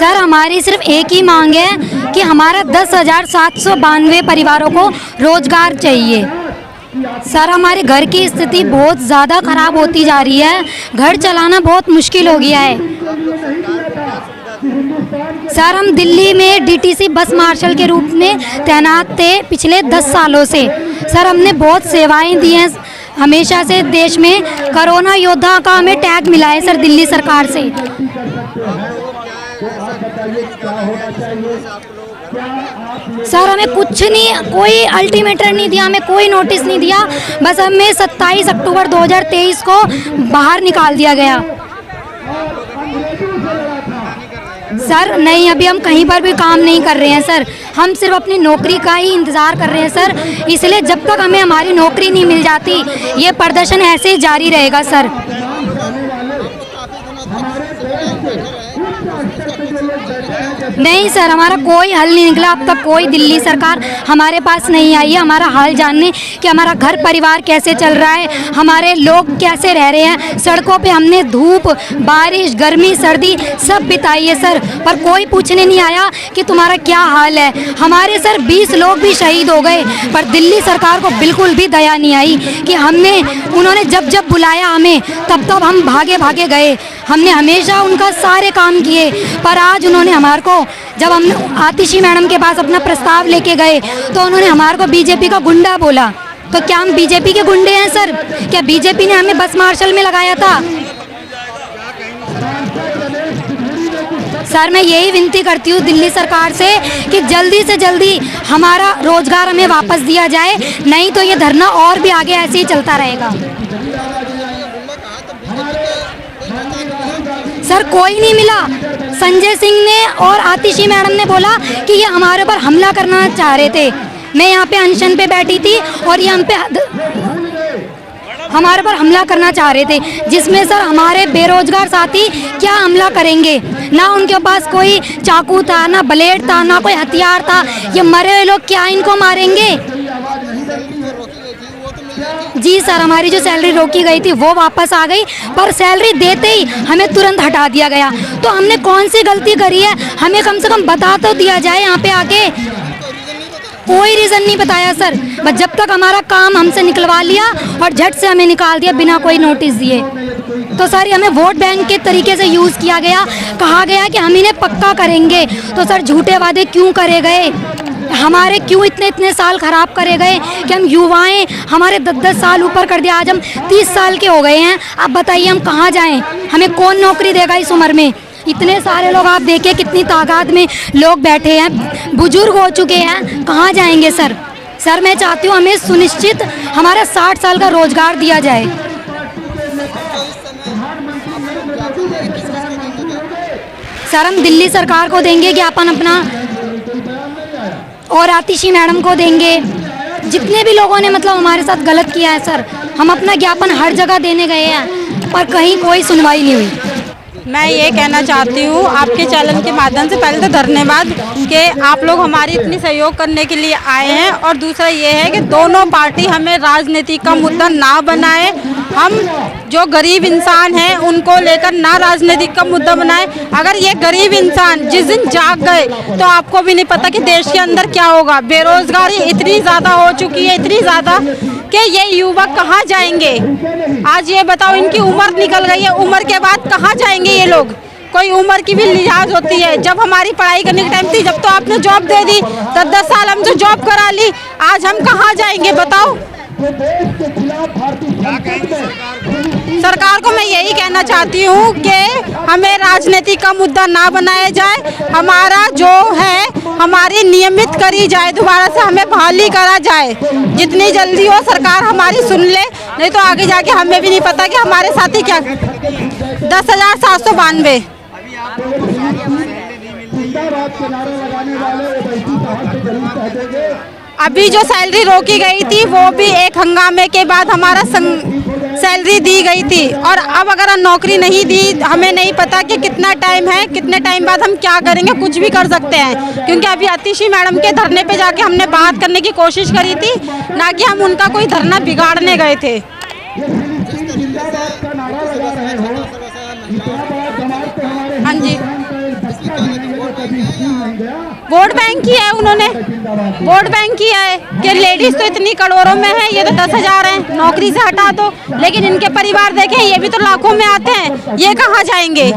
Sir हमारी सिर्फ एक ही मांग है कि हमारा 10,792 परिवारों को रोजगार चाहिए। सर हमारे घर की स्थिति बहुत ज़्यादा ख़राब होती जा रही है, घर चलाना बहुत मुश्किल हो गया है। सर हम दिल्ली में डीटीसी बस मार्शल के रूप में तैनात थे पिछले 10 सालों से। सर हमने बहुत सेवाएं दी हैं हमेशा से देश में। कोरोना योद्धा का हमें टैग मिला है सर दिल्ली सरकार से। सर हमें कुछ नहीं, कोई अल्टीमेटम नहीं दिया, हमें कोई नोटिस नहीं दिया, बस हमें 27 अक्टूबर 2023 को बाहर निकाल दिया गया। सर नहीं, अभी हम कहीं पर भी काम नहीं कर रहे हैं सर, हम सिर्फ अपनी नौकरी का ही इंतज़ार कर रहे हैं सर। इसलिए जब तक हमें हमारी नौकरी नहीं मिल जाती ये प्रदर्शन ऐसे ही जारी रहेगा सर। नहीं सर हमारा कोई हल नहीं निकला अब तक, कोई दिल्ली सरकार हमारे पास नहीं आई है हमारा हाल जानने कि हमारा घर परिवार कैसे चल रहा है, हमारे लोग कैसे रह रहे हैं। सड़कों पे हमने धूप बारिश गर्मी सर्दी सब बिताई है सर, पर कोई पूछने नहीं आया कि तुम्हारा क्या हाल है। हमारे सर 20 लोग भी शहीद हो गए, पर दिल्ली सरकार को बिल्कुल भी दया नहीं आई कि उन्होंने जब जब बुलाया हमें तब तब हम भागे भागे गए। हमने हमेशा उनका सारे काम किए, पर आज उन्होंने हमारे को, जब हम आतिशी मैडम के पास अपना प्रस्ताव लेके गए तो उन्होंने हमारे को बीजेपी का गुंडा बोला। तो क्या हम बीजेपी के गुंडे हैं सर? क्या बीजेपी ने हमें बस मार्शल में लगाया था? सर मैं यही विनती करती हूँ दिल्ली सरकार से कि जल्दी से जल्दी हमारा रोजगार हमें वापस दिया जाए, नहीं तो ये धरना और भी आगे ऐसे ही चलता रहेगा। सर कोई नहीं मिला। संजय सिंह ने और आतिशी मैडम ने बोला कि ये हमारे ऊपर हमला करना चाह रहे थे। मैं यहाँ पे अनशन पे बैठी थी और ये हम पे हमारे पर हमला करना चाह रहे थे, जिसमें सर हमारे बेरोजगार साथी क्या हमला करेंगे। ना उनके पास कोई चाकू था, ना ब्लेड था, ना कोई हथियार था। ये मरे हुए लोग क्या इनको मारेंगे? जी सर हमारी जो सैलरी रोकी गई थी वो वापस आ गई, पर सैलरी देते ही हमें तुरंत हटा दिया गया। तो हमने कौन सी गलती करी है? हमें कम से कम बता तो दिया जाए यहाँ पे आके। कोई रीज़न नहीं बताया सर, बस जब तक हमारा काम हमसे निकलवा लिया और झट से हमें निकाल दिया बिना कोई नोटिस दिए। तो सर हमें वोट बैंक के तरीके से यूज़ किया गया, कहा गया कि हम इन्हें पक्का करेंगे। तो सर झूठे वादे क्यों करे गए? हमारे क्यों इतने साल ख़राब करे गए कि हम युवाएं हमारे 10-10 साल ऊपर कर दिया, आज हम 30 साल के हो गए हैं। अब बताइए हम कहाँ जाएं? हमें कौन नौकरी देगा इस उम्र में? इतने सारे लोग आप देखिए कितनी तादाद में लोग बैठे हैं, बुजुर्ग हो चुके हैं, कहाँ जाएंगे सर? सर मैं चाहती हूँ हमें सुनिश्चित हमारा 60 साल का रोजगार दिया जाए। सर हम दिल्ली सरकार को देंगे ज्ञापन अपना, और आतिशी मैडम को देंगे। जितने भी लोगों ने मतलब हमारे साथ गलत किया है सर, हम अपना ज्ञापन हर जगह देने गए हैं, पर कहीं कोई सुनवाई नहीं हुई। मैं ये कहना चाहती हूँ आपके चैनल के माध्यम से, पहले तो धन्यवाद कि आप लोग हमारी इतनी सहयोग करने के लिए आए हैं, और दूसरा ये है कि दोनों पार्टी हमें राजनीति का मुद्दा ना बनाए। हम जो गरीब इंसान हैं उनको लेकर ना राजनीतिक का मुद्दा बनाए। अगर ये गरीब इंसान जिस दिन जाग गए तो आपको भी नहीं पता कि देश के अंदर क्या होगा। बेरोजगारी इतनी ज़्यादा हो चुकी है, इतनी ज़्यादा कि ये युवक कहाँ जाएंगे? आज ये बताओ, इनकी उम्र निकल गई है, उम्र के बाद कहाँ जाएंगे ये लोग? कोई उम्र की भी लिहाज होती है। जब हमारी पढ़ाई करने की टाइम थी, जब तो आपने जॉब दे दी, 10-10 साल हम जो जॉब करा ली, आज हम कहाँ जाएंगे बताओ? सरकार को मैं यही कहना चाहती हूँ कि हमें राजनीति का मुद्दा ना बनाया जाए। हमारा जो है हमारी नियमित करी जाए, दोबारा से हमें बहाली करा जाए। जितनी जल्दी हो सरकार हमारी सुन ले, नहीं तो आगे जाके हमें भी नहीं पता कि हमारे साथी क्या। 10,792। अभी जो सैलरी रोकी गई थी वो भी एक हंगामे के बाद हमारा सैलरी दी गई थी, और अब अगर नौकरी नहीं दी, हमें नहीं पता कि कितना टाइम है, कितने टाइम बाद हम क्या करेंगे। कुछ भी कर सकते हैं, क्योंकि अभी आतिशी मैडम के धरने पे जाके हमने बात करने की कोशिश करी थी, ना कि हम उनका कोई धरना बिगाड़ने गए थे। हाँ जी। वोट बैंक किया है उन्होंने, वोट बैंक किया है कि लेडीज तो इतनी करोड़ों में है, ये तो 10,000 है, नौकरी से हटा दो, लेकिन इनके परिवार देखें ये भी तो लाखों में आते हैं, ये कहाँ जाएंगे।